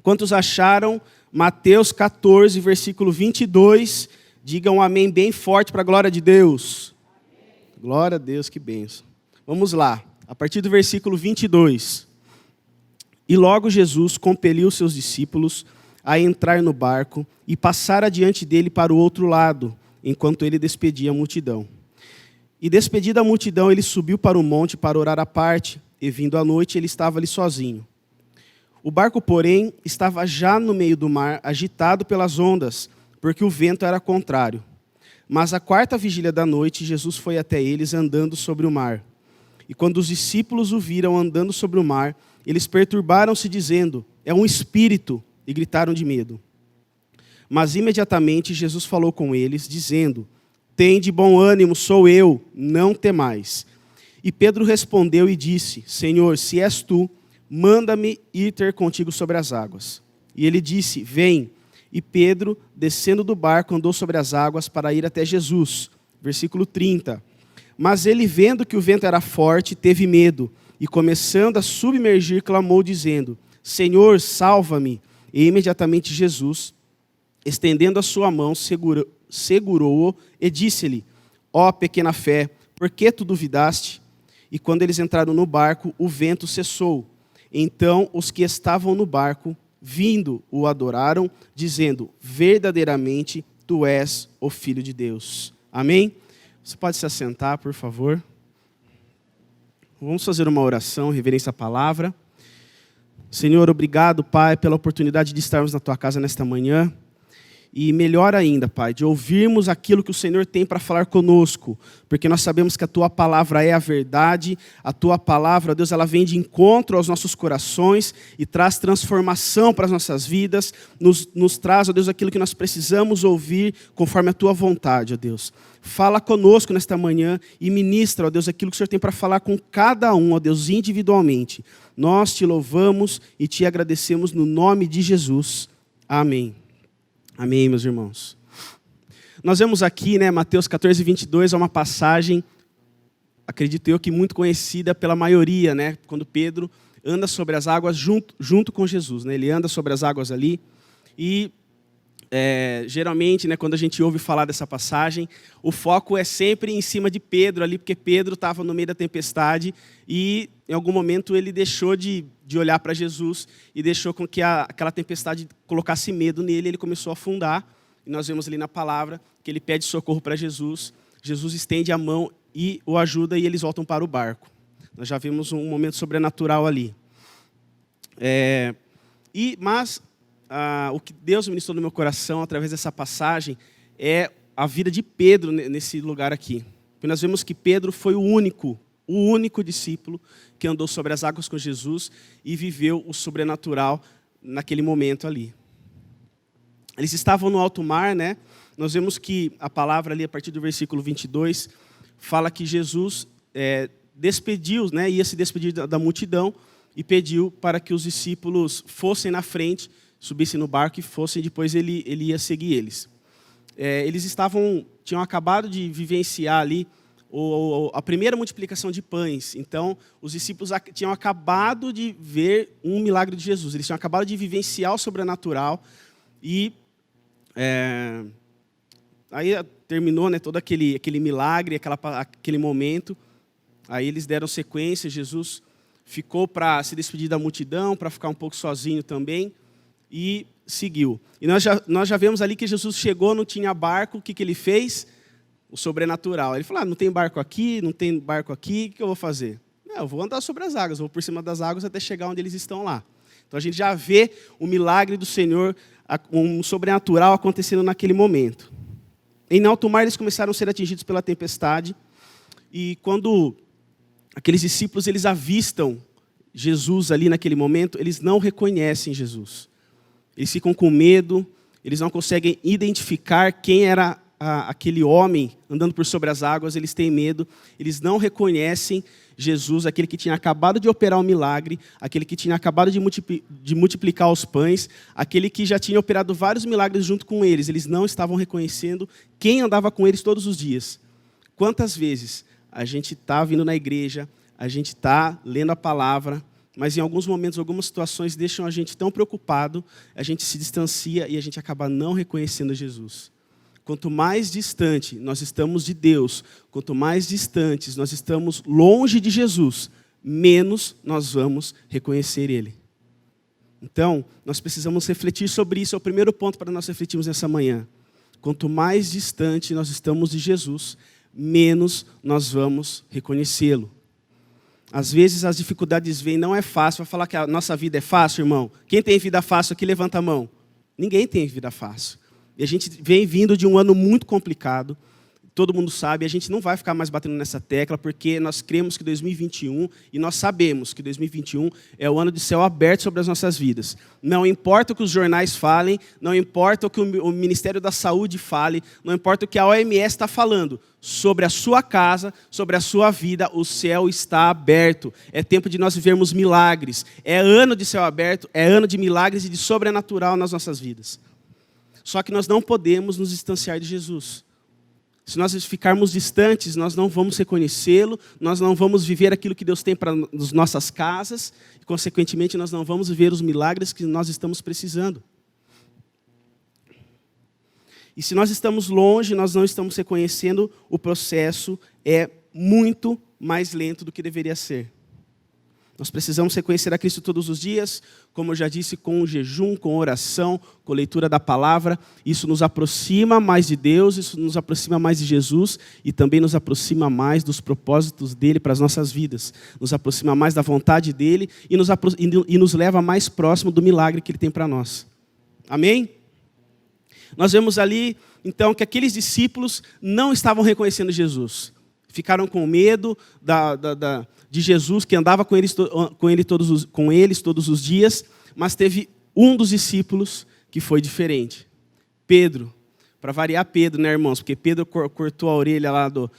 Quantos acharam Mateus 14, versículo 22? Digam um amém bem forte para a glória de Deus. Glória a Deus, que bênção. Vamos lá, a partir do versículo 22. E logo Jesus compeliu seus discípulos a entrar no barco e passar adiante dele para o outro lado, enquanto ele despedia a multidão. E despedida a multidão, ele subiu para o monte para orar à parte, e vindo à noite ele estava ali sozinho. O barco, porém, estava já no meio do mar, agitado pelas ondas, porque o vento era contrário. Mas à quarta vigília da noite, Jesus foi até eles andando sobre o mar. E quando os discípulos o viram andando sobre o mar, eles perturbaram-se, dizendo: é um espírito, e gritaram de medo. Mas imediatamente Jesus falou com eles, dizendo: tende bom ânimo, sou eu, não temais. E Pedro respondeu e disse: Senhor, se és tu, manda-me ir ter contigo sobre as águas. E ele disse: vem. E Pedro, descendo do barco, andou sobre as águas para ir até Jesus. Versículo 30. Mas ele, vendo que o vento era forte, teve medo, e começando a submergir, clamou, dizendo: Senhor, salva-me. E imediatamente Jesus, estendendo a sua mão, segurou-o e disse-lhe: ó pequena fé, por que tu duvidaste? E quando eles entraram no barco, o vento cessou. Então os que estavam no barco, vindo, o adoraram, dizendo: verdadeiramente tu és o Filho de Deus. Amém? Você pode se assentar, por favor. Vamos fazer uma oração, reverência à palavra. Senhor, obrigado, Pai, pela oportunidade de estarmos na Tua casa nesta manhã. E melhor ainda, Pai, de ouvirmos aquilo que o Senhor tem para falar conosco, porque nós sabemos que a Tua palavra é a verdade, a Tua palavra, Deus, ela vem de encontro aos nossos corações e traz transformação para as nossas vidas, nos traz, ó Deus, aquilo que nós precisamos ouvir conforme a Tua vontade, ó Deus. Fala conosco nesta manhã e ministra, ó Deus, aquilo que o Senhor tem para falar com cada um, ó Deus, individualmente. Nós Te louvamos e Te agradecemos no nome de Jesus. Amém. Amém, meus irmãos. Nós vemos aqui, Mateus 14, 22, é uma passagem, acredito eu, que muito conhecida pela maioria, quando Pedro anda sobre as águas junto com Jesus. Ele anda sobre as águas ali e, geralmente, quando a gente ouve falar dessa passagem, o foco é sempre em cima de Pedro ali, porque Pedro estava no meio da tempestade e, em algum momento, ele deixou de olhar para Jesus e deixou com que aquela tempestade colocasse medo nele, ele começou a afundar. E nós vemos ali na palavra que ele pede socorro para Jesus, Jesus estende a mão e o ajuda e eles voltam para o barco. Nós já vimos um momento sobrenatural ali. Mas o que Deus ministrou no meu coração através dessa passagem é a vida de Pedro nesse lugar aqui. Porque nós vemos que Pedro foi o único discípulo que andou sobre as águas com Jesus e viveu o sobrenatural naquele momento ali. Eles estavam no alto mar, Nós vemos que a palavra ali, a partir do versículo 22, fala que Jesus despediu, ia se despedir da multidão e pediu para que os discípulos fossem na frente, subissem no barco e fossem, depois ele ia seguir eles. Eles tinham acabado de vivenciar ali a primeira multiplicação de pães. Então, os discípulos tinham acabado de ver um milagre de Jesus. Eles tinham acabado de vivenciar o sobrenatural. E aí terminou todo aquele milagre, aquele momento. Aí eles deram sequência. Jesus ficou para se despedir da multidão, para ficar um pouco sozinho também. E seguiu. E nós já vemos ali que Jesus chegou, não tinha barco. O que ele fez? O sobrenatural. Ele falou: não tem barco aqui, o que eu vou fazer? Eu vou andar sobre as águas, vou por cima das águas até chegar onde eles estão lá. Então a gente já vê o milagre do Senhor, um sobrenatural acontecendo naquele momento. Em alto mar eles começaram a ser atingidos pela tempestade, e quando aqueles discípulos eles avistam Jesus ali naquele momento, eles não reconhecem Jesus. Eles ficam com medo, eles não conseguem identificar quem era aquele homem andando por sobre as águas, eles têm medo, eles não reconhecem Jesus, aquele que tinha acabado de operar o milagre, aquele que tinha acabado de multiplicar os pães, aquele que já tinha operado vários milagres junto com eles não estavam reconhecendo quem andava com eles todos os dias. Quantas vezes a gente está vindo na igreja, a gente está lendo a palavra, mas em alguns momentos, algumas situações deixam a gente tão preocupado, a gente se distancia e a gente acaba não reconhecendo Jesus. Quanto mais distante nós estamos de Deus, quanto mais distantes nós estamos longe de Jesus, menos nós vamos reconhecer Ele. Então, nós precisamos refletir sobre isso, é o primeiro ponto para nós refletirmos nessa manhã. Quanto mais distante nós estamos de Jesus, menos nós vamos reconhecê-lo. Às vezes as dificuldades vêm, não é fácil. Vai falar que a nossa vida é fácil, irmão? Quem tem vida fácil aqui, levanta a mão. Ninguém tem vida fácil. E a gente vem vindo de um ano muito complicado. Todo mundo sabe, a gente não vai ficar mais batendo nessa tecla, porque nós cremos que 2021, e nós sabemos que 2021 é o ano de céu aberto sobre as nossas vidas. Não importa o que os jornais falem, não importa o que o Ministério da Saúde fale, não importa o que a OMS está falando, sobre a sua casa, sobre a sua vida, o céu está aberto. É tempo de nós vivermos milagres. É ano de céu aberto, é ano de milagres e de sobrenatural nas nossas vidas. Só que nós não podemos nos distanciar de Jesus. Se nós ficarmos distantes, nós não vamos reconhecê-lo, nós não vamos viver aquilo que Deus tem para as nossas casas, e, consequentemente, nós não vamos viver os milagres que nós estamos precisando. E se nós estamos longe, nós não estamos reconhecendo, o processo é muito mais lento do que deveria ser. Nós precisamos reconhecer a Cristo todos os dias, como eu já disse, com jejum, com oração, com leitura da palavra. Isso nos aproxima mais de Deus, isso nos aproxima mais de Jesus e também nos aproxima mais dos propósitos dele para as nossas vidas. Nos aproxima mais da vontade dele e nos leva mais próximo do milagre que ele tem para nós. Amém? Nós vemos ali, então, que aqueles discípulos não estavam reconhecendo Jesus. Ficaram com medo de Jesus, que andava com eles todos os dias, mas teve um dos discípulos que foi diferente. Pedro. Para variar Pedro, né, irmãos? Porque Pedro cortou a orelha lá do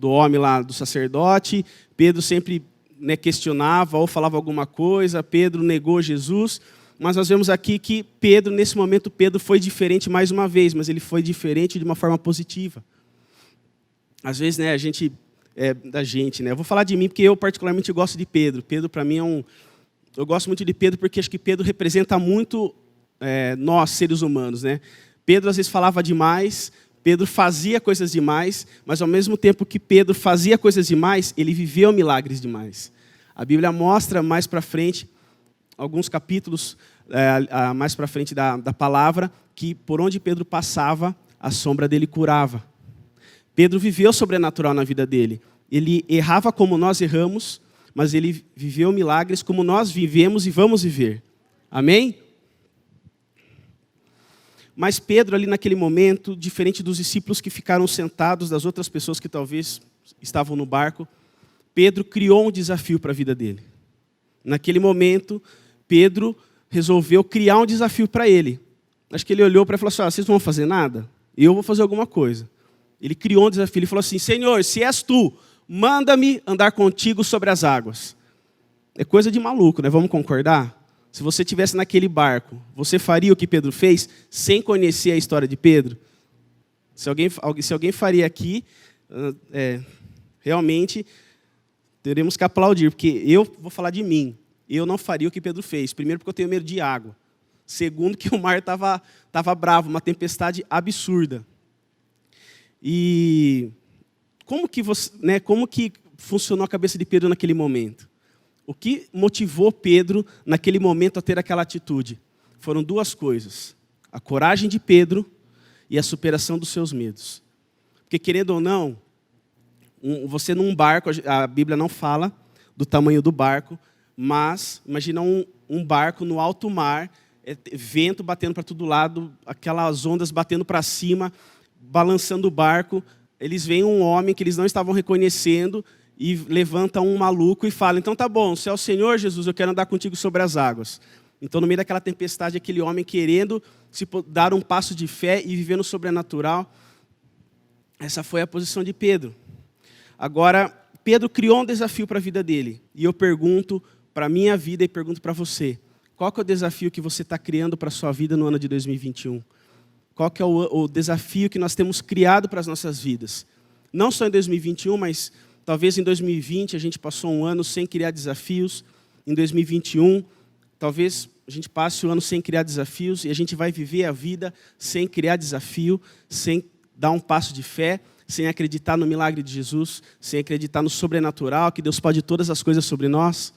homem lá, do sacerdote. Pedro sempre, né, questionava ou falava alguma coisa. Pedro negou Jesus. Mas nós vemos aqui que Pedro, nesse momento, Pedro foi diferente mais uma vez, mas ele foi diferente de uma forma positiva. Às vezes, né, eu vou falar de mim porque eu particularmente gosto de Pedro. Pedro, para mim, eu gosto muito de Pedro porque acho que Pedro representa muito nós, seres humanos, né? Pedro, às vezes, falava demais, Pedro fazia coisas demais, mas, ao mesmo tempo que Pedro fazia coisas demais, ele viveu milagres demais. A Bíblia mostra mais para frente, alguns capítulos mais para frente da palavra, que por onde Pedro passava, a sombra dele curava. Pedro viveu sobrenatural na vida dele. Ele errava como nós erramos, mas ele viveu milagres como nós vivemos e vamos viver. Amém? Mas Pedro, ali naquele momento, diferente dos discípulos que ficaram sentados, das outras pessoas que talvez estavam no barco, Pedro criou um desafio para a vida dele. Naquele momento, Pedro resolveu criar um desafio para ele. Acho que ele olhou para ele e falou assim: vocês não vão fazer nada? Eu vou fazer alguma coisa. Ele criou um desafio, ele falou assim: Senhor, se és tu, manda-me andar contigo sobre as águas. É coisa de maluco, né? Vamos concordar? Se você estivesse naquele barco, você faria o que Pedro fez sem conhecer a história de Pedro? Se alguém faria aqui, realmente teremos que aplaudir, porque eu vou falar de mim. Eu não faria o que Pedro fez. Primeiro, porque eu tenho medo de água. Segundo, que o mar estava bravo, uma tempestade absurda. E como que funcionou a cabeça de Pedro naquele momento? O que motivou Pedro naquele momento a ter aquela atitude? Foram duas coisas: a coragem de Pedro e a superação dos seus medos. Porque, querendo ou não, você num barco, a Bíblia não fala do tamanho do barco, mas imagina um barco no alto mar, vento batendo para todo lado, aquelas ondas batendo para cima, balançando o barco. Eles veem um homem que eles não estavam reconhecendo e levantam um maluco e falam: então tá bom, se é o Senhor Jesus, eu quero andar contigo sobre as águas. Então, no meio daquela tempestade, aquele homem querendo dar um passo de fé e viver no sobrenatural. Essa foi a posição de Pedro. Agora, Pedro criou um desafio para a vida dele. E eu pergunto para a minha vida e pergunto para você: qual que é o desafio que você está criando para a sua vida no ano de 2021? Qual que é o desafio que nós temos criado para as nossas vidas? Não só em 2021, mas talvez em 2020 a gente passou um ano sem criar desafios. em 2021, talvez a gente passe o ano sem criar desafios e a gente vai viver a vida sem criar desafio, sem dar um passo de fé, sem acreditar no milagre de Jesus, sem acreditar no sobrenatural, que Deus pode todas as coisas sobre nós.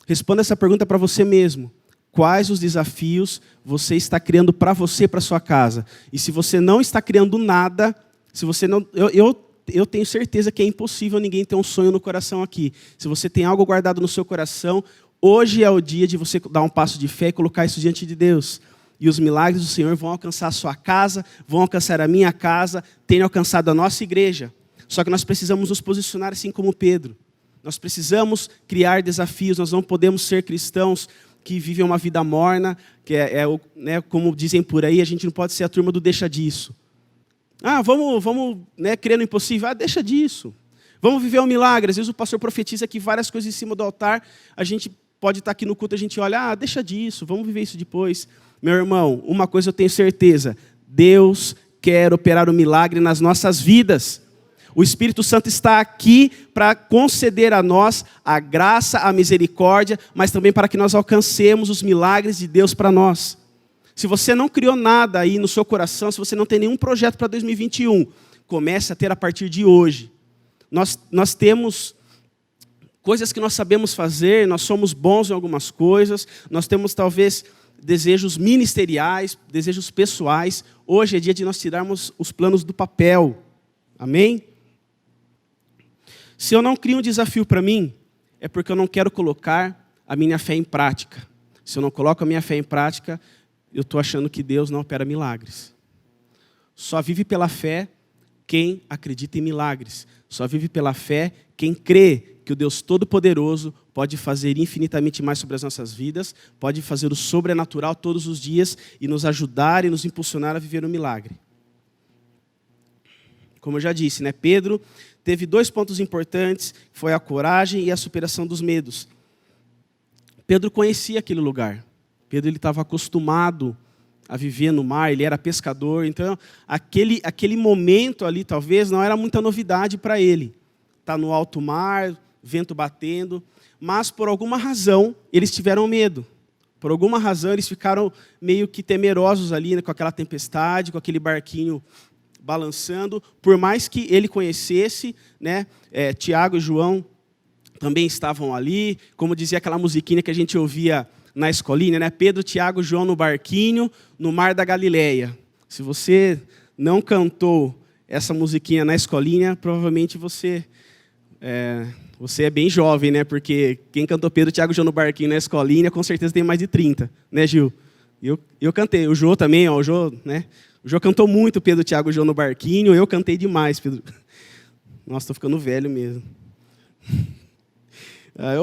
Responda essa pergunta para você mesmo. Quais os desafios você está criando para você, para sua casa? E se você não está criando nada, se você não, eu tenho certeza que é impossível ninguém ter um sonho no coração aqui. Se você tem algo guardado no seu coração, hoje é o dia de você dar um passo de fé e colocar isso diante de Deus. E os milagres do Senhor vão alcançar a sua casa, vão alcançar a minha casa, tem alcançado a nossa igreja. Só que nós precisamos nos posicionar assim como Pedro. Nós precisamos criar desafios, nós não podemos ser cristãos que vivem uma vida morna, que né, como dizem por aí, a gente não pode ser a turma do deixa disso. Vamos né, crer no impossível, deixa disso. Vamos viver um milagre, às vezes o pastor profetiza aqui várias coisas em cima do altar, a gente pode estar aqui no culto, a gente olha, deixa disso, vamos viver isso depois. Meu irmão, uma coisa eu tenho certeza, Deus quer operar o milagre nas nossas vidas. O Espírito Santo está aqui para conceder a nós a graça, a misericórdia, mas também para que nós alcancemos os milagres de Deus para nós. Se você não criou nada aí no seu coração, se você não tem nenhum projeto para 2021, comece a ter a partir de hoje. Nós temos coisas que nós sabemos fazer, nós somos bons em algumas coisas, nós temos talvez desejos ministeriais, desejos pessoais. Hoje é dia de nós tirarmos os planos do papel. Amém? Se eu não crio um desafio para mim, é porque eu não quero colocar a minha fé em prática. Se eu não coloco a minha fé em prática, eu estou achando que Deus não opera milagres. Só vive pela fé quem acredita em milagres. Só vive pela fé quem crê que o Deus Todo-Poderoso pode fazer infinitamente mais sobre as nossas vidas, pode fazer o sobrenatural todos os dias e nos ajudar e nos impulsionar a viver um milagre. Como eu já disse, né? Pedro teve 2 pontos importantes, foi a coragem e a superação dos medos. Pedro conhecia aquele lugar. Pedro estava acostumado a viver no mar, ele era pescador, então aquele momento ali talvez não era muita novidade para ele. Tá no alto mar, vento batendo, mas por alguma razão eles tiveram medo. Por alguma razão eles ficaram meio que temerosos ali, né, com aquela tempestade, com aquele barquinho balançando, por mais que ele conhecesse, né, Tiago e João também estavam ali, como dizia aquela musiquinha que a gente ouvia na escolinha, né? Pedro, Tiago e João no barquinho, no mar da Galileia. Se você não cantou essa musiquinha na escolinha, provavelmente você é bem jovem, né? Porque quem cantou Pedro, Tiago e João no barquinho na escolinha, com certeza tem mais de 30, né, Gil? Eu cantei, o Jô também, ó, o Jô, né? O Jô cantou muito Pedro, Tiago e João no barquinho, eu cantei demais, Pedro. Nossa, estou ficando velho mesmo.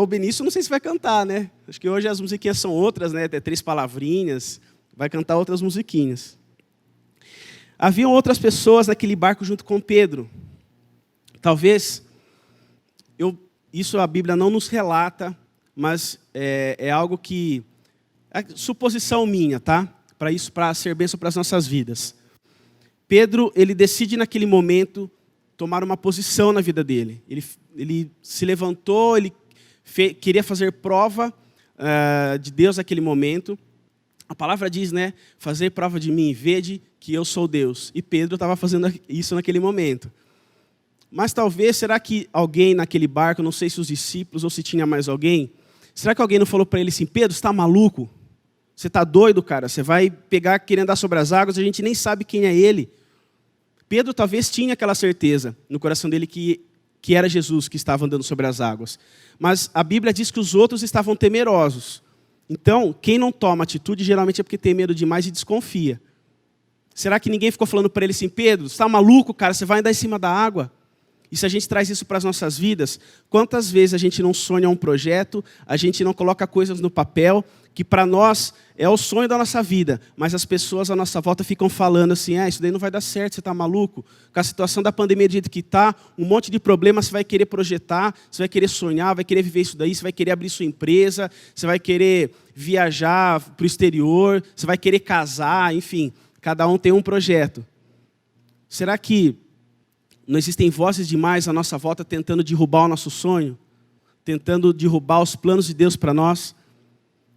O Benício não sei se vai cantar, né? Acho que hoje as musiquinhas são outras, né? Tem 3 palavrinhas, vai cantar outras musiquinhas. Haviam outras pessoas naquele barco junto com Pedro. Talvez, isso a Bíblia não nos relata, mas é algo que... É suposição minha, tá? Para ser bênção para as nossas vidas. Pedro, ele decide naquele momento tomar uma posição na vida dele. Ele se levantou, ele queria fazer prova de Deus naquele momento. A palavra diz, né? Fazer prova de mim, vede que eu sou Deus. E Pedro estava fazendo isso naquele momento. Mas talvez, será que alguém naquele barco, não sei se os discípulos ou se tinha mais alguém, será que alguém não falou para ele assim, Pedro, você está maluco? Você está doido, cara? Você vai pegar, querer andar sobre as águas, a gente nem sabe quem é ele. Pedro talvez tinha aquela certeza no coração dele que era Jesus que estava andando sobre as águas. Mas a Bíblia diz que os outros estavam temerosos. Então, quem não toma atitude, geralmente é porque tem medo demais e desconfia. Será que ninguém ficou falando para ele assim, Pedro, você está maluco, cara? Você vai andar em cima da água? E se a gente traz isso para as nossas vidas, quantas vezes a gente não sonha um projeto, a gente não coloca coisas no papel, que para nós é o sonho da nossa vida, mas as pessoas à nossa volta ficam falando assim, isso daí não vai dar certo, você está maluco? Com a situação da pandemia do jeito que está, um monte de problemas, você vai querer projetar, você vai querer sonhar, vai querer viver isso daí, você vai querer abrir sua empresa, você vai querer viajar para o exterior, você vai querer casar, enfim, cada um tem um projeto. Será que não existem vozes demais à nossa volta tentando derrubar o nosso sonho? tentando derrubar os planos de Deus para nós.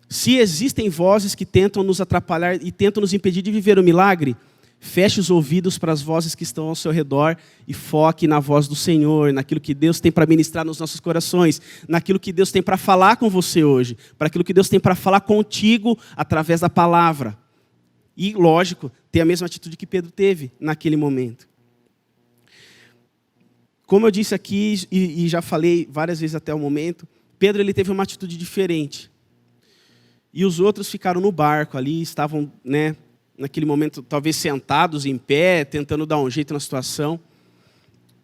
Se existem vozes que tentam nos atrapalhar e tentam nos impedir de viver o milagre, feche os ouvidos para as vozes que estão ao seu redor e foque na voz do Senhor, naquilo que Deus tem para ministrar nos nossos corações, naquilo que Deus tem para falar com você hoje, para aquilo que Deus tem para falar contigo através da palavra. E, lógico, ter a mesma atitude que Pedro teve naquele momento. Como eu disse aqui e já falei várias vezes até o momento, Pedro ele teve uma atitude diferente. E os outros ficaram no barco ali, estavam, naquele momento, talvez sentados em pé, tentando dar um jeito na situação.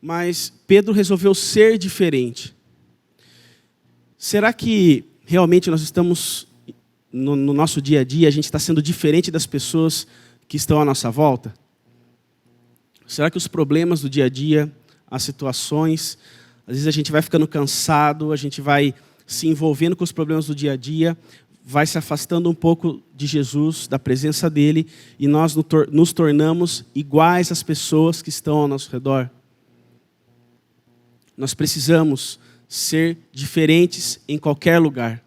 Mas Pedro resolveu ser diferente. Será que realmente nós estamos, no nosso dia a dia, a gente está sendo diferente das pessoas que estão à nossa volta? Será que os problemas do dia a dia, as situações, às vezes a gente vai ficando cansado, a gente vai se envolvendo com os problemas do dia a dia, vai se afastando um pouco de Jesus, da presença dele, e nós nos tornamos iguais às pessoas que estão ao nosso redor. Nós precisamos ser diferentes em qualquer lugar.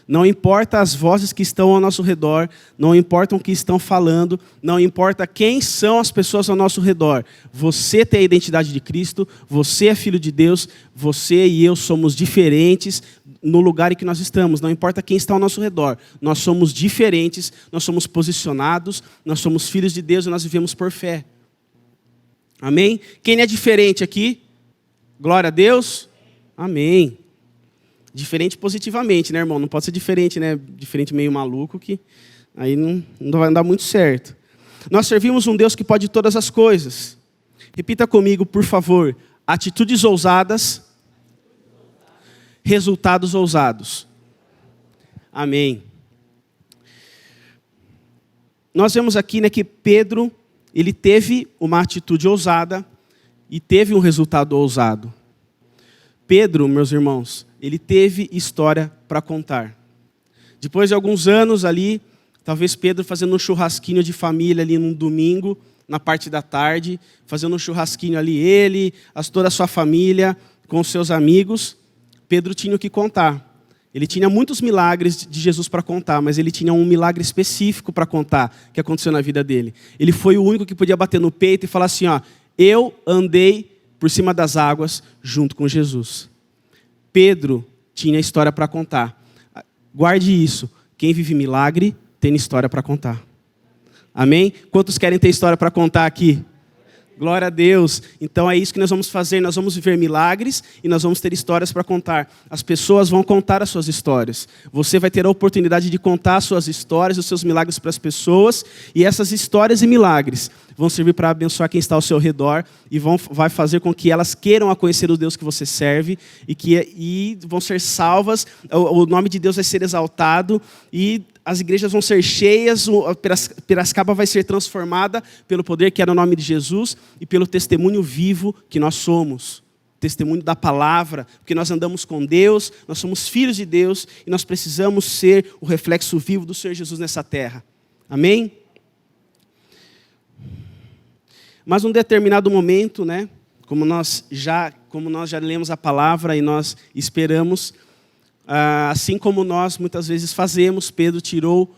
Não importa as vozes que estão ao nosso redor, não importa o que estão falando, não importa quem são as pessoas ao nosso redor. Você tem a identidade de Cristo, você é filho de Deus, você e eu somos diferentes no lugar em que nós estamos, não importa quem está ao nosso redor. Nós somos diferentes, nós somos posicionados, nós somos filhos de Deus e nós vivemos por fé. Amém? Quem é diferente aqui? Glória a Deus? Amém. Diferente positivamente, né, irmão? Não pode ser diferente, né? Diferente meio maluco, que aí não vai andar muito certo. Nós servimos um Deus que pode todas as coisas. Repita comigo, por favor. Atitudes ousadas, resultados ousados. Amém. Nós vemos aqui, que Pedro, ele teve uma atitude ousada e teve um resultado ousado. Pedro, meus irmãos, ele teve história para contar. Depois de alguns anos ali, talvez Pedro fazendo um churrasquinho de família ali num domingo, na parte da tarde, fazendo um churrasquinho ali, ele, toda a sua família, com os seus amigos, Pedro tinha o que contar. Ele tinha muitos milagres de Jesus para contar, mas ele tinha um milagre específico para contar, que aconteceu na vida dele. Ele foi o único que podia bater no peito e falar assim, eu andei por cima das águas junto com Jesus. Pedro tinha história para contar. Guarde isso. Quem vive milagre tem história para contar. Amém? Quantos querem ter história para contar aqui? Glória a Deus. Então é isso que nós vamos fazer. Nós vamos viver milagres e nós vamos ter histórias para contar. As pessoas vão contar as suas histórias. Você vai ter a oportunidade de contar as suas histórias, os seus milagres para as pessoas. E essas histórias e milagres vão servir para abençoar quem está ao seu redor e vai fazer com que elas queiram a conhecer o Deus que você serve e vão ser salvas. O nome de Deus vai ser exaltado e as igrejas vão ser cheias, Piracicaba vai ser transformada pelo poder que é no nome de Jesus e pelo testemunho vivo que nós somos. Testemunho da palavra, porque nós andamos com Deus, nós somos filhos de Deus e nós precisamos ser o reflexo vivo do Senhor Jesus nessa terra. Amém? Mas num determinado momento, como nós já lemos a palavra e nós esperamos, assim como nós muitas vezes fazemos, Pedro tirou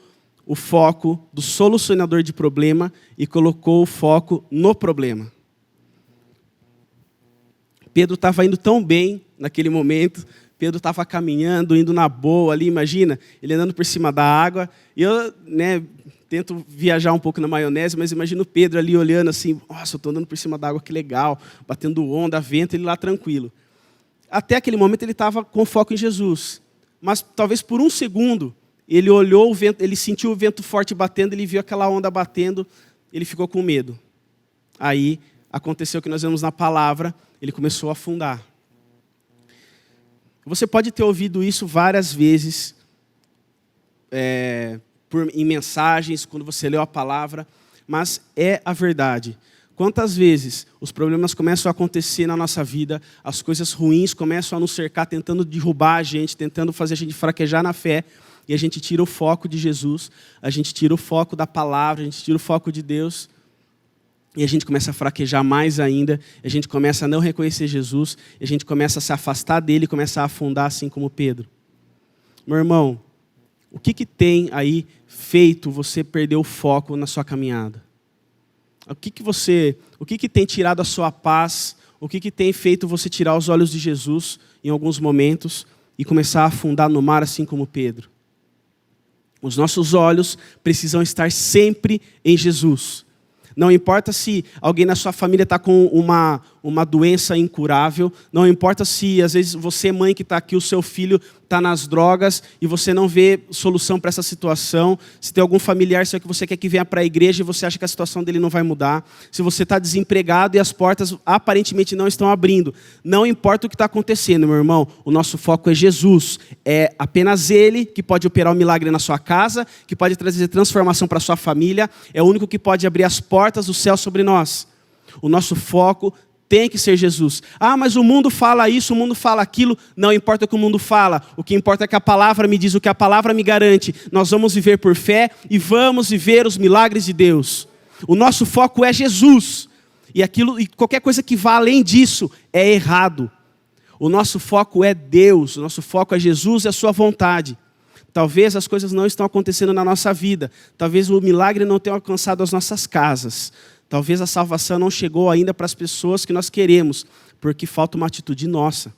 o foco do solucionador de problema e colocou o foco no problema. Pedro estava indo tão bem naquele momento, Pedro estava caminhando, indo na boa ali, imagina, ele andando por cima da água, e eu tento viajar um pouco na maionese, mas imagino o Pedro ali olhando assim, nossa, eu estou andando por cima da água, que legal, batendo onda, vento, ele lá tranquilo. Até aquele momento ele estava com foco em Jesus. Mas talvez por um segundo, ele olhou o vento, ele sentiu o vento forte batendo, ele viu aquela onda batendo, ele ficou com medo. Aí aconteceu o que nós vemos na palavra, ele começou a afundar. Você pode ter ouvido isso várias vezes, em mensagens, quando você leu a palavra, mas é a verdade. Quantas vezes os problemas começam a acontecer na nossa vida, as coisas ruins começam a nos cercar, tentando derrubar a gente, tentando fazer a gente fraquejar na fé, e a gente tira o foco de Jesus, a gente tira o foco da palavra, a gente tira o foco de Deus. E a gente começa a fraquejar mais ainda, a gente começa a não reconhecer Jesus, a gente começa a se afastar dele, começa a afundar assim como Pedro. Meu irmão, o que tem aí feito você perder o foco na sua caminhada? O que tem tirado a sua paz? O que tem feito você tirar os olhos de Jesus em alguns momentos e começar a afundar no mar assim como Pedro? Os nossos olhos precisam estar sempre em Jesus. Não importa se alguém na sua família está com uma doença incurável. Não importa se, às vezes, você, mãe que está aqui, o seu filho está nas drogas e você não vê solução para essa situação. Se tem algum familiar seu que você quer que venha para a igreja e você acha que a situação dele não vai mudar. Se você está desempregado e as portas aparentemente não estão abrindo. Não importa o que está acontecendo, meu irmão. O nosso foco é Jesus. É apenas Ele que pode operar um milagre na sua casa, que pode trazer transformação para a sua família. É o único que pode abrir as portas do céu sobre nós. O nosso foco tem que ser Jesus. Ah, mas o mundo fala isso, o mundo fala aquilo. Não importa o que o mundo fala. O que importa é que a palavra me diz, o que a palavra me garante. Nós vamos viver por fé e vamos viver os milagres de Deus. O nosso foco é Jesus. E qualquer coisa que vá além disso é errado. O nosso foco é Deus. O nosso foco é Jesus e a sua vontade. Talvez as coisas não estão acontecendo na nossa vida. Talvez o milagre não tenha alcançado as nossas casas. Talvez a salvação não chegou ainda para as pessoas que nós queremos, porque falta uma atitude nossa.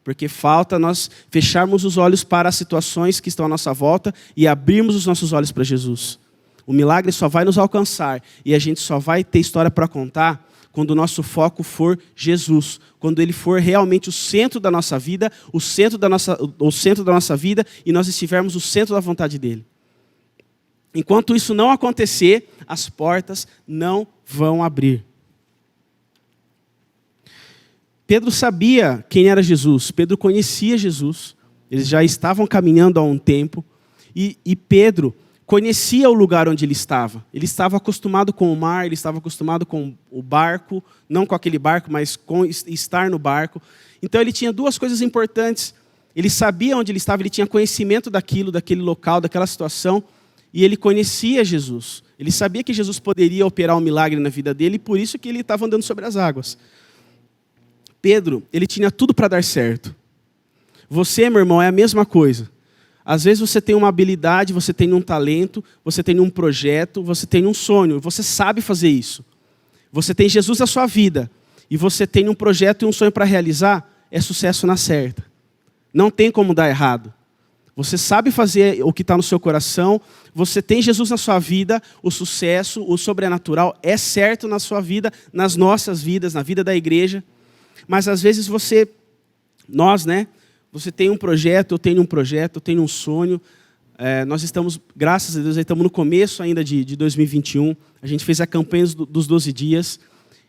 Porque falta nós fecharmos os olhos para as situações que estão à nossa volta e abrirmos os nossos olhos para Jesus. O milagre só vai nos alcançar e a gente só vai ter história para contar quando o nosso foco for Jesus. Quando Ele for realmente o centro da nossa vida, o centro da nossa vida e nós estivermos no centro da vontade dEle. Enquanto isso não acontecer, as portas não vão abrir. Pedro sabia quem era Jesus. Pedro conhecia Jesus. Eles já estavam caminhando há um tempo. E Pedro conhecia o lugar onde ele estava. Ele estava acostumado com o mar, ele estava acostumado com o barco. Não com aquele barco, mas com estar no barco. Então ele tinha duas coisas importantes. Ele sabia onde ele estava, ele tinha conhecimento daquele local, daquela situação. E ele conhecia Jesus. Ele sabia que Jesus poderia operar um milagre na vida dele, e por isso que ele estava andando sobre as águas. Pedro, ele tinha tudo para dar certo. Você, meu irmão, é a mesma coisa. Às vezes você tem uma habilidade, você tem um talento, você tem um projeto, você tem um sonho, você sabe fazer isso. Você tem Jesus na sua vida, e você tem um projeto e um sonho para realizar, é sucesso na certa. Não tem como dar errado. Você sabe fazer o que está no seu coração, você tem Jesus na sua vida, o sucesso, o sobrenatural é certo na sua vida, nas nossas vidas, na vida da igreja. Mas às vezes você tem um projeto, eu tenho um projeto, eu tenho um sonho. Nós estamos, graças a Deus, estamos no começo ainda de 2021. A gente fez a campanha dos 12 dias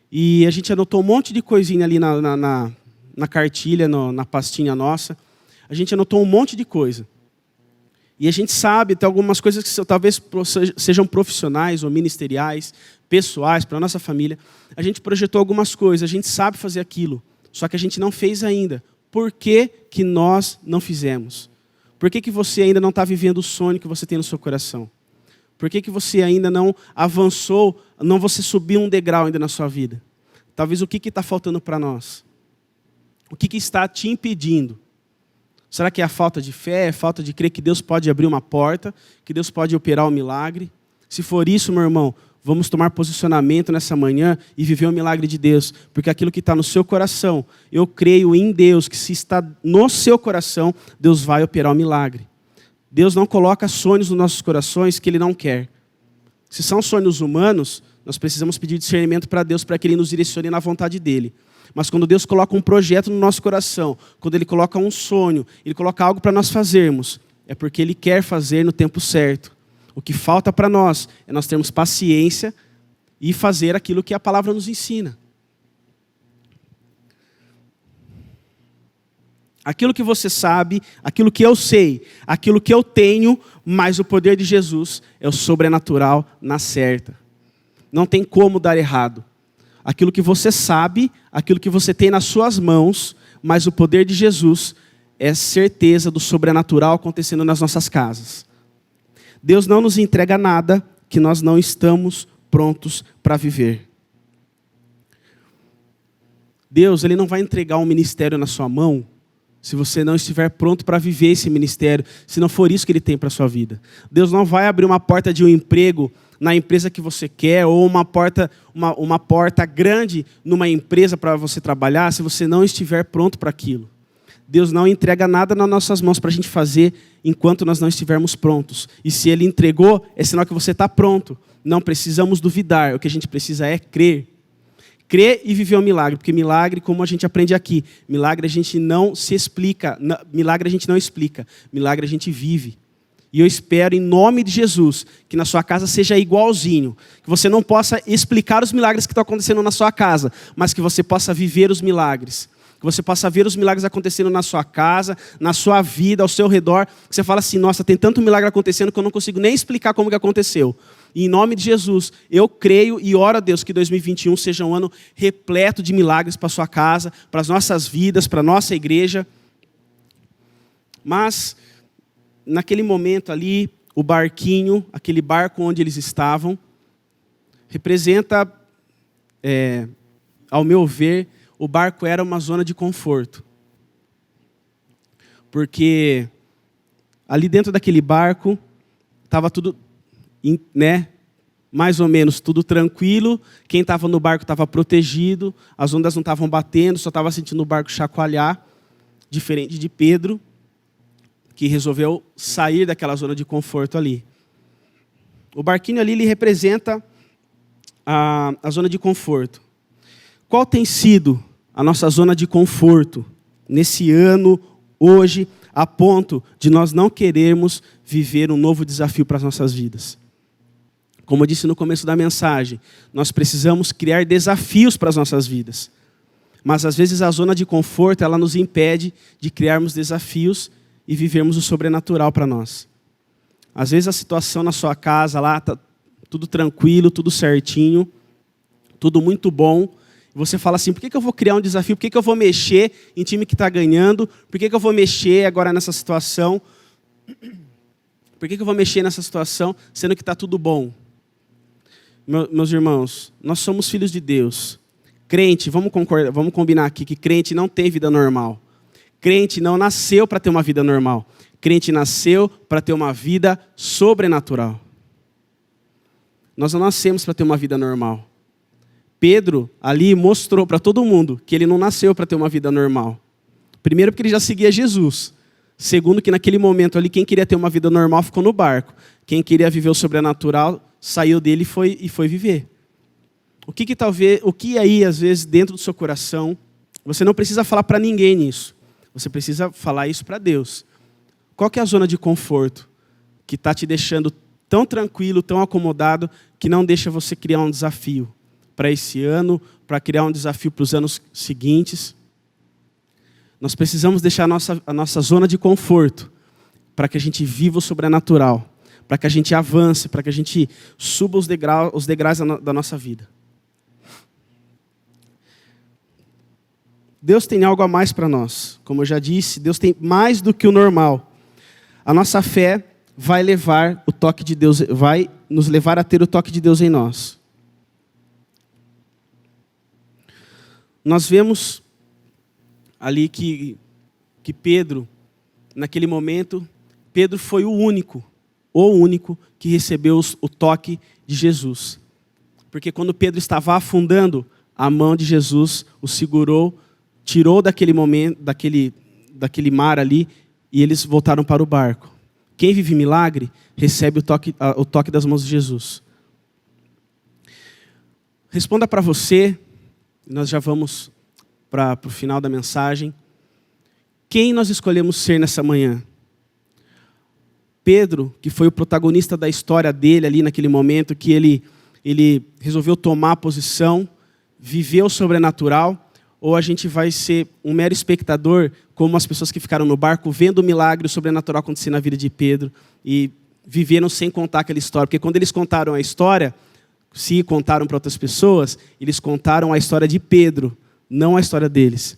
e a gente anotou um monte de coisinha ali na cartilha, na pastinha nossa. A gente anotou um monte de coisa. E a gente sabe, tem algumas coisas que talvez sejam profissionais ou ministeriais, pessoais, para a nossa família. A gente projetou algumas coisas, a gente sabe fazer aquilo, só que a gente não fez ainda. Por que que nós não fizemos? Por que que você ainda não está vivendo o sonho que você tem no seu coração? Por que que você ainda não avançou, não você subiu um degrau ainda na sua vida? Talvez o que está faltando para nós? O que está te impedindo? Será que é a falta de fé, é a falta de crer que Deus pode abrir uma porta, que Deus pode operar um milagre? Se for isso, meu irmão, vamos tomar posicionamento nessa manhã e viver o milagre de Deus. Porque aquilo que está no seu coração, eu creio em Deus, que se está no seu coração, Deus vai operar um milagre. Deus não coloca sonhos nos nossos corações que Ele não quer. Se são sonhos humanos, nós precisamos pedir discernimento para Deus, para que Ele nos direcione na vontade dEle. Mas quando Deus coloca um projeto no nosso coração, quando Ele coloca um sonho, Ele coloca algo para nós fazermos, é porque Ele quer fazer no tempo certo. O que falta para nós é nós termos paciência e fazer aquilo que a palavra nos ensina. Aquilo que você sabe, aquilo que eu sei, aquilo que eu tenho, mas o poder de Jesus é o sobrenatural na certa. Não tem como dar errado. Aquilo que você sabe, aquilo que você tem nas suas mãos, mas o poder de Jesus é certeza do sobrenatural acontecendo nas nossas casas. Deus não nos entrega nada que nós não estamos prontos para viver. Deus, Ele não vai entregar um ministério na sua mão se você não estiver pronto para viver esse ministério, se não for isso que Ele tem para a sua vida. Deus não vai abrir uma porta de um emprego na empresa que você quer, ou uma porta grande numa empresa para você trabalhar, se você não estiver pronto para aquilo. Deus não entrega nada nas nossas mãos para a gente fazer enquanto nós não estivermos prontos. E se Ele entregou, é sinal que você está pronto. Não precisamos duvidar, o que a gente precisa é crer. Crer e viver o milagre, porque milagre, como a gente aprende aqui, milagre a gente não se explica, milagre a gente não explica, milagre a gente vive. E eu espero, em nome de Jesus, que na sua casa seja igualzinho, que você não possa explicar os milagres que estão acontecendo na sua casa, mas que você possa viver os milagres. Que você possa ver os milagres acontecendo na sua casa, na sua vida, ao seu redor. Que você fala assim, nossa, tem tanto milagre acontecendo que eu não consigo nem explicar como que aconteceu. E em nome de Jesus, eu creio e oro a Deus que 2021 seja um ano repleto de milagres para a sua casa, para as nossas vidas, para a nossa igreja. Mas, naquele momento ali, o barquinho, aquele barco onde eles estavam, representa, ao meu ver, o barco era uma zona de conforto. Porque ali dentro daquele barco estava tudo, mais ou menos tudo tranquilo. Quem estava no barco estava protegido, as ondas não estavam batendo, só estava sentindo o barco chacoalhar, diferente de Pedro, que resolveu sair daquela zona de conforto ali. O barquinho ali ele representa a zona de conforto. Qual tem sido a nossa zona de conforto nesse ano, hoje, a ponto de nós não querermos viver um novo desafio para as nossas vidas? Como eu disse no começo da mensagem, nós precisamos criar desafios para as nossas vidas. Mas às vezes a zona de conforto ela nos impede de criarmos desafios e vivermos o sobrenatural para nós. Às vezes a situação na sua casa lá está tudo tranquilo, tudo certinho, tudo muito bom. Você fala assim, por que eu vou criar um desafio? Por que eu vou mexer em time que está ganhando? Por que eu vou mexer agora nessa situação? Por que eu vou mexer nessa situação, sendo que está tudo bom? Meus irmãos, nós somos filhos de Deus. Crente, vamos combinar aqui que crente não tem vida normal. Crente não nasceu para ter uma vida normal. Crente nasceu para ter uma vida sobrenatural. Nós não nascemos para ter uma vida normal. Pedro ali mostrou para todo mundo que ele não nasceu para ter uma vida normal. Primeiro porque ele já seguia Jesus. Segundo que naquele momento ali, quem queria ter uma vida normal ficou no barco. Quem queria viver o sobrenatural saiu dele e foi viver. O que aí, às vezes, dentro do seu coração, você não precisa falar para ninguém isso. Você precisa falar isso para Deus. Qual que é a zona de conforto que está te deixando tão tranquilo, tão acomodado, que não deixa você criar um desafio para esse ano, para criar um desafio para os anos seguintes? Nós precisamos deixar a nossa zona de conforto para que a gente viva o sobrenatural, para que a gente avance, para que a gente suba os degraus da nossa vida. Deus tem algo a mais para nós. Como eu já disse, Deus tem mais do que o normal. A nossa fé vai levar o toque de Deus, vai nos levar a ter o toque de Deus em nós. Nós vemos ali que Pedro, naquele momento, Pedro foi o único que recebeu o toque de Jesus. Porque quando Pedro estava afundando, a mão de Jesus o segurou, tirou daquele momento, daquele mar ali, e eles voltaram para o barco. Quem vive milagre, recebe o toque das mãos de Jesus. Responda para você, nós já vamos para o final da mensagem. Quem nós escolhemos ser nessa manhã? Pedro, que foi o protagonista da história dele ali naquele momento, que ele resolveu tomar a posição, viver o sobrenatural, ou a gente vai ser um mero espectador, como as pessoas que ficaram no barco, vendo o milagre, o sobrenatural acontecer na vida de Pedro, e viveram sem contar aquela história. Porque quando eles contaram a história, se contaram para outras pessoas, eles contaram a história de Pedro, não a história deles.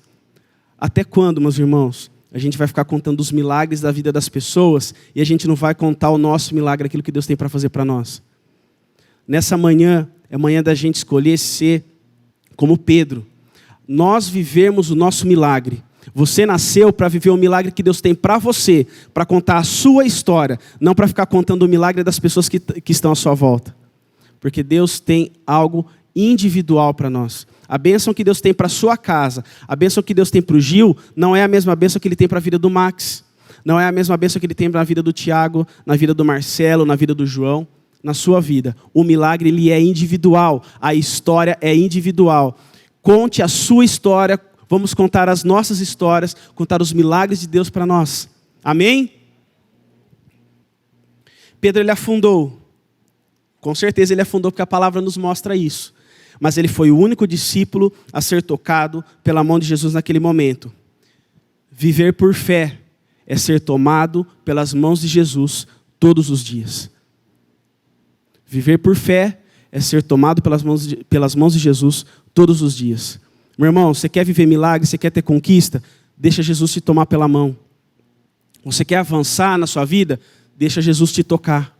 Até quando, meus irmãos, a gente vai ficar contando os milagres da vida das pessoas e a gente não vai contar o nosso milagre, aquilo que Deus tem para fazer para nós? Nessa manhã, é manhã da gente escolher ser como Pedro. nós vivermos o nosso milagre. Você nasceu para viver o milagre que Deus tem para você, para contar a sua história, não para ficar contando o milagre das pessoas que estão à sua volta. Porque Deus tem algo individual para nós. A bênção que Deus tem para a sua casa, a bênção que Deus tem para o Gil, não é a mesma bênção que Ele tem para a vida do Max. Não é a mesma bênção que Ele tem na vida do Tiago, na vida do Marcelo, na vida do João, na sua vida. O milagre, ele é individual. A história é individual. Conte a sua história. Vamos contar as nossas histórias, contar os milagres de Deus para nós. Amém? Pedro, ele afundou. Com certeza ele afundou, porque a palavra nos mostra isso. Mas ele foi o único discípulo a ser tocado pela mão de Jesus naquele momento. Viver por fé é ser tomado pelas mãos de Jesus todos os dias. Viver por fé é ser tomado pelas mãos de Jesus todos os dias. Meu irmão, você quer viver milagre, você quer ter conquista? Deixa Jesus te tomar pela mão. Você quer avançar na sua vida? Deixa Jesus te tocar.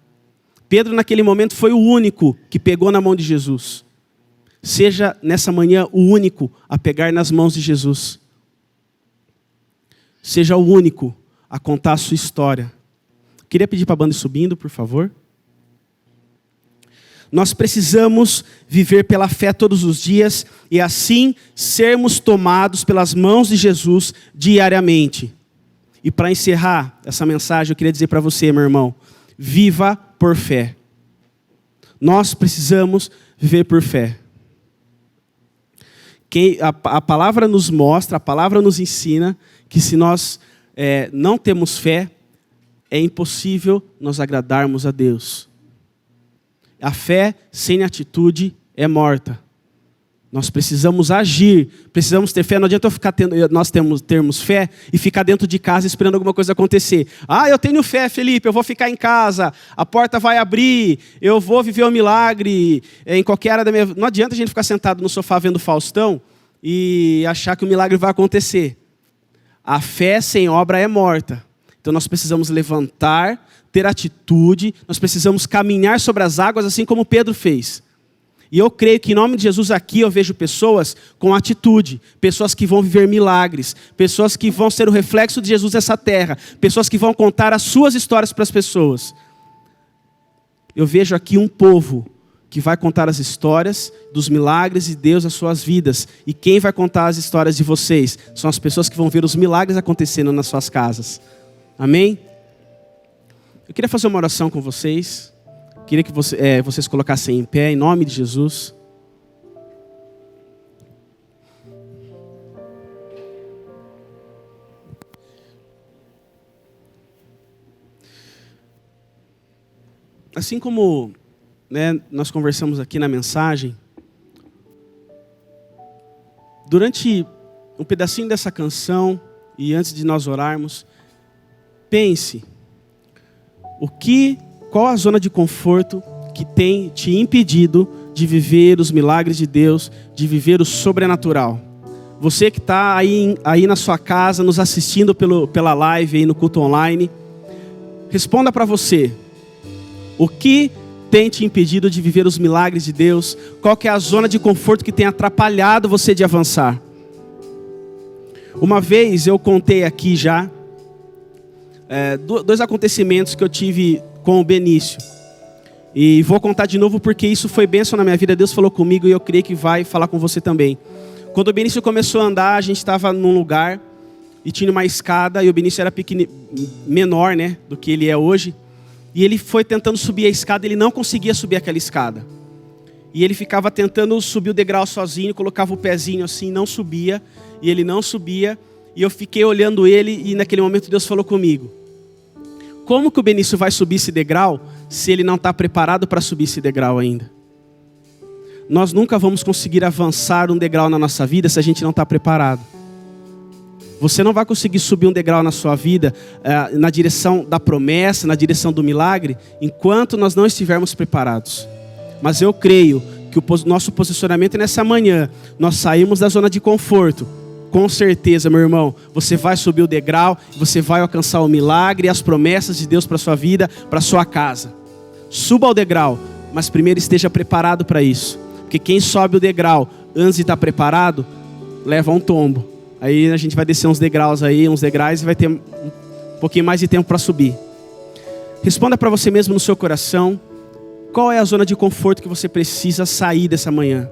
Pedro, naquele momento, foi o único que pegou na mão de Jesus. Seja, nessa manhã, o único a pegar nas mãos de Jesus. Seja o único a contar a sua história. Queria pedir para a banda ir subindo, por favor. Nós precisamos viver pela fé todos os dias e assim sermos tomados pelas mãos de Jesus diariamente. E para encerrar essa mensagem, eu queria dizer para você, meu irmão, viva por fé. Nós precisamos viver por fé. A palavra nos mostra, a palavra nos ensina que se nós não temos fé, é impossível nós agradarmos a Deus. A fé sem atitude é morta. Nós precisamos agir, precisamos ter fé. Não adianta nós termos fé e ficar dentro de casa esperando alguma coisa acontecer. Ah, eu tenho fé, Felipe, eu vou ficar em casa, a porta vai abrir, eu vou viver um milagre em qualquer área da minha vida. Não adianta a gente ficar sentado no sofá vendo Faustão e achar que o milagre vai acontecer. A fé sem obra é morta. Então nós precisamos levantar, ter atitude, nós precisamos caminhar sobre as águas assim como Pedro fez. E eu creio que em nome de Jesus aqui eu vejo pessoas com atitude, pessoas que vão viver milagres, pessoas que vão ser o reflexo de Jesus nessa terra, pessoas que vão contar as suas histórias para as pessoas. Eu vejo aqui um povo que vai contar as histórias dos milagres de Deus nas suas vidas. E quem vai contar as histórias de vocês? São as pessoas que vão ver os milagres acontecendo nas suas casas. Amém? Eu queria fazer uma oração com vocês. Queria que vocês colocassem em pé, em nome de Jesus. Assim como nós conversamos aqui na mensagem, durante um pedacinho dessa canção, e antes de nós orarmos, pense, qual a zona de conforto que tem te impedido de viver os milagres de Deus, de viver o sobrenatural? Você que está aí na sua casa, nos assistindo pela live, aí no culto online, responda para você. O que tem te impedido de viver os milagres de Deus? Qual que é a zona de conforto que tem atrapalhado você de avançar? Uma vez eu contei aqui já, dois acontecimentos que eu tive com o Benício. E vou contar de novo porque isso foi bênção na minha vida. Deus falou comigo e eu creio que vai falar com você também. Quando o Benício começou a andar, a gente estava num lugar e tinha uma escada. E o Benício era menor, do que ele é hoje. E ele foi tentando subir a escada, ele não conseguia subir aquela escada. E ele ficava tentando subir o degrau sozinho, colocava o pezinho assim, não subia. E ele não subia. E eu fiquei olhando ele e naquele momento Deus falou comigo. Como que o Benício vai subir esse degrau se ele não está preparado para subir esse degrau ainda? Nós nunca vamos conseguir avançar um degrau na nossa vida se a gente não está preparado. Você não vai conseguir subir um degrau na sua vida na direção da promessa, na direção do milagre, enquanto nós não estivermos preparados. Mas eu creio que o nosso posicionamento nessa manhã, nós saímos da zona de conforto. Com certeza, meu irmão, você vai subir o degrau, você vai alcançar o milagre e as promessas de Deus para a sua vida, para a sua casa. Suba o degrau, mas primeiro esteja preparado para isso. Porque quem sobe o degrau antes de estar preparado, leva um tombo. Aí a gente vai descer uns degraus e vai ter um pouquinho mais de tempo para subir. Responda para você mesmo no seu coração, qual é a zona de conforto que você precisa sair dessa manhã?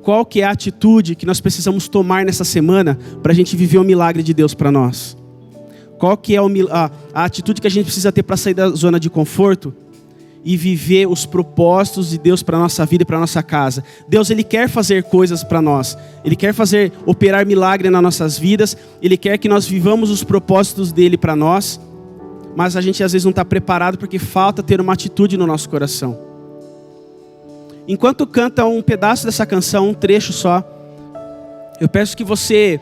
Qual que é a atitude que nós precisamos tomar nessa semana para a gente viver o milagre de Deus para nós? Qual que é a atitude que a gente precisa ter para sair da zona de conforto e viver os propósitos de Deus para a nossa vida e para a nossa casa? Deus, Ele quer fazer coisas para nós. Ele quer operar milagre nas nossas vidas. Ele quer que nós vivamos os propósitos dEle para nós. Mas a gente às vezes não está preparado porque falta ter uma atitude no nosso coração. Enquanto canta um pedaço dessa canção, um trecho só, eu peço que você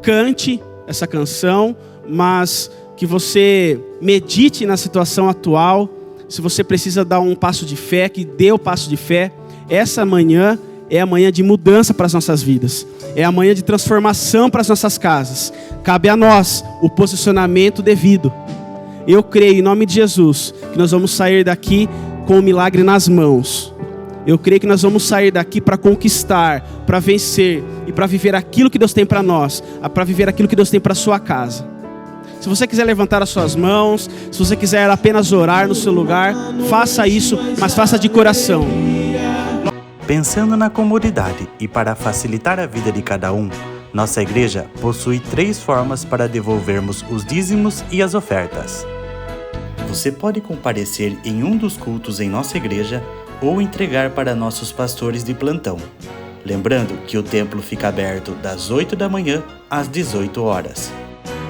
cante essa canção, mas que você medite na situação atual. Se você precisa dar um passo de fé, que dê o passo de fé. Essa manhã é a manhã de mudança para as nossas vidas. É a manhã de transformação para as nossas casas. Cabe a nós o posicionamento devido. Eu creio, em nome de Jesus, que nós vamos sair daqui com o milagre nas mãos. Eu creio que nós vamos sair daqui para conquistar, para vencer e para viver aquilo que Deus tem para nós, para viver aquilo que Deus tem para a sua casa. Se você quiser levantar as suas mãos, se você quiser apenas orar no seu lugar, faça isso, mas faça de coração. Pensando na comunidade e para facilitar a vida de cada um, nossa igreja possui 3 formas para devolvermos os dízimos e as ofertas. Você pode comparecer em um dos cultos em nossa igreja ou entregar para nossos pastores de plantão. Lembrando que o templo fica aberto das 8 da manhã às 18 horas.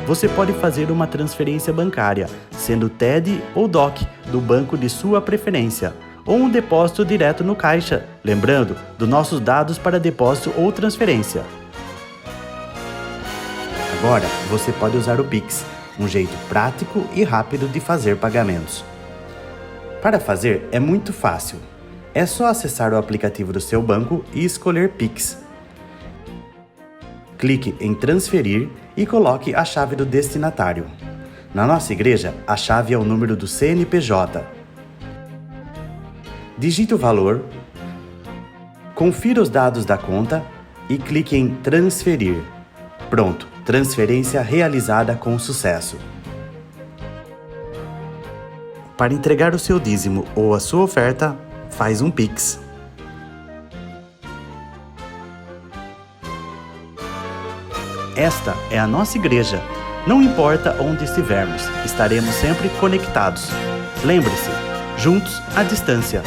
Você pode fazer uma transferência bancária, sendo TED ou DOC, do banco de sua preferência, ou um depósito direto no caixa, lembrando dos nossos dados para depósito ou transferência. Agora, você pode usar o Pix, um jeito prático e rápido de fazer pagamentos. Para fazer, é muito fácil. É só acessar o aplicativo do seu banco e escolher Pix. Clique em transferir e coloque a chave do destinatário. Na nossa igreja, a chave é o número do CNPJ. Digite o valor, confira os dados da conta e clique em transferir. Pronto, transferência realizada com sucesso. Para entregar o seu dízimo ou a sua oferta, faz um Pix. Esta é a nossa igreja. Não importa onde estivermos, estaremos sempre conectados. Lembre-se, juntos à distância.